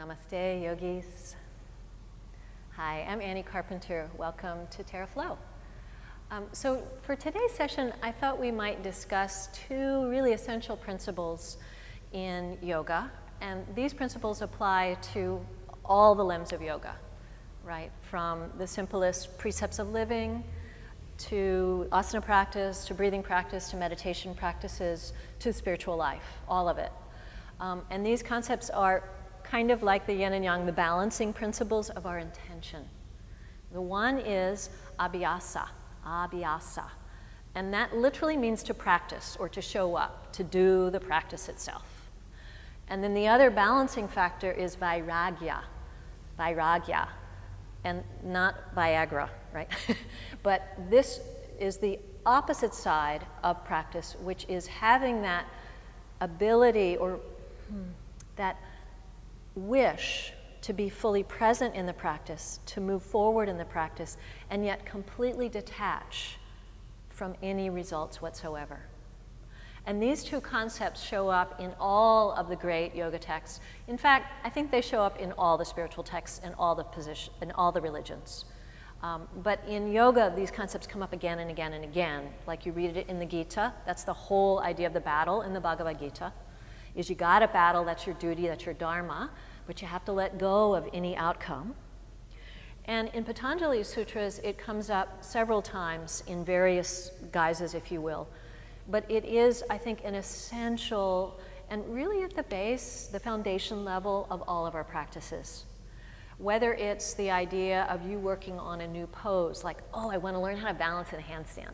Namaste, yogis. Hi, I'm Annie Carpenter. Welcome to Terra Flow. So for today's session, I thought we might discuss two really essential principles in yoga. And these principles apply to all the limbs of yoga, right? From the simplest precepts of living, to asana practice, to breathing practice, to meditation practices, to spiritual life, all of it. And these concepts are kind of like the yin and yang, the balancing principles of our intention. The one is Abhyasa, Abhyasa. And that literally means to practice or to show up, to do the practice itself. And then the other balancing factor is Vairagya, Vairagya, and not Viagra, right? But this is the opposite side of practice, which is having that ability or that wish to be fully present in the practice, to move forward in the practice, and yet completely detach from any results whatsoever. And these two concepts show up in all of the great yoga texts. In fact, I think they show up in all the spiritual texts and all the religions. But in yoga, these concepts come up again and again and again. Like you read it in the Gita, that's the whole idea of the battle in the Bhagavad Gita. Is you gotta battle, that's your duty, that's your dharma, but you have to let go of any outcome. And in Patanjali's sutras, it comes up several times in various guises, if you will. But it is, I think, an essential and really at the base, the foundation level of all of our practices. Whether it's the idea of you working on a new pose, like, oh, I want to learn how to balance in a handstand.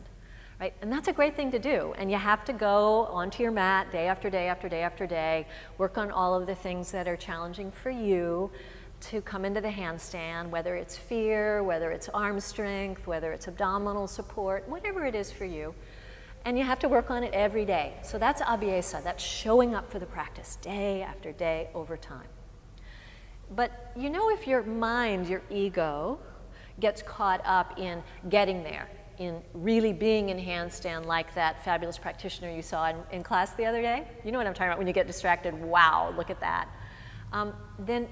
Right? And that's a great thing to do. And you have to go onto your mat day after day after day after day, work on all of the things that are challenging for you to come into the handstand, whether it's fear, whether it's arm strength, whether it's abdominal support, whatever it is for you. And you have to work on it every day. So that's Abhyasa, that's showing up for the practice day after day over time. But you know, if your mind, your ego, gets caught up in getting there, in really being in handstand like that fabulous practitioner you saw in class the other day. You know what I'm talking about when you get distracted, wow, look at that. Then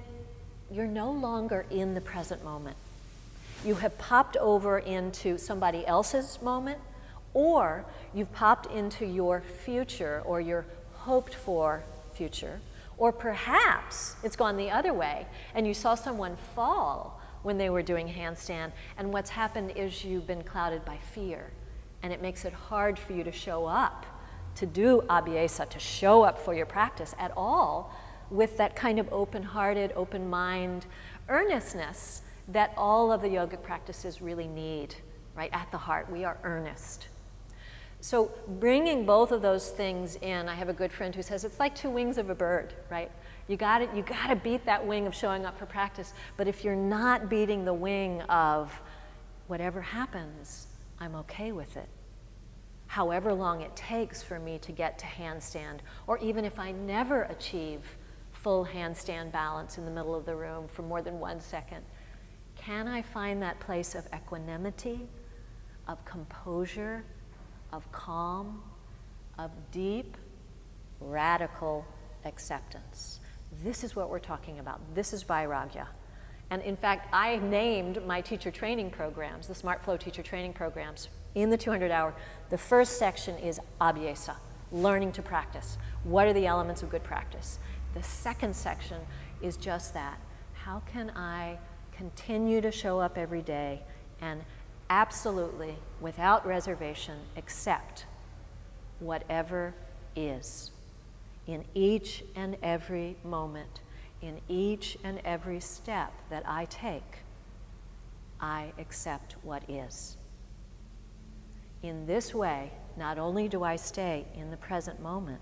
you're no longer in the present moment. You have popped over into somebody else's moment, or you've popped into your future or your hoped for future, or perhaps it's gone the other way and you saw someone fall when they were doing handstand, and what's happened is you've been clouded by fear, and it makes it hard for you to show up, to do Abhyasa, to show up for your practice at all with that kind of open-hearted, open-mind earnestness that all of the yogic practices really need, right at the heart. We are earnest. So bringing both of those things in, I have a good friend who says it's like two wings of a bird, right? You gotta beat that wing of showing up for practice, but if you're not beating the wing of whatever happens, I'm okay with it. However long it takes for me to get to handstand, or even if I never achieve full handstand balance in the middle of the room for more than 1 second, can I find that place of equanimity, of composure, of calm, of deep, radical acceptance? This is what we're talking about. This is Vairagya. And in fact, I named my teacher training programs, the Smart Flow teacher training programs, in the 200-hour. The first section is Abhyasa, learning to practice. What are the elements of good practice? The second section is just that. How can I continue to show up every day and absolutely, without reservation, accept whatever is? In each and every moment, in each and every step that I take, I accept what is. In this way, not only do I stay in the present moment,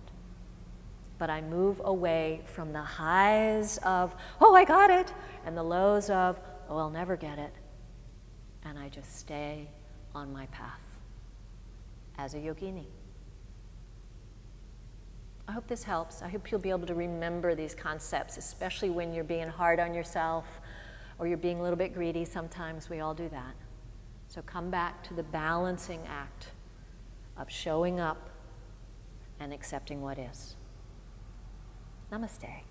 but I move away from the highs of, oh, I got it, and the lows of, oh, I'll never get it. And I just stay on my path as a yogini. I hope this helps. I hope you'll be able to remember these concepts, especially when you're being hard on yourself or you're being a little bit greedy. Sometimes we all do that. So come back to the balancing act of showing up and accepting what is. Namaste.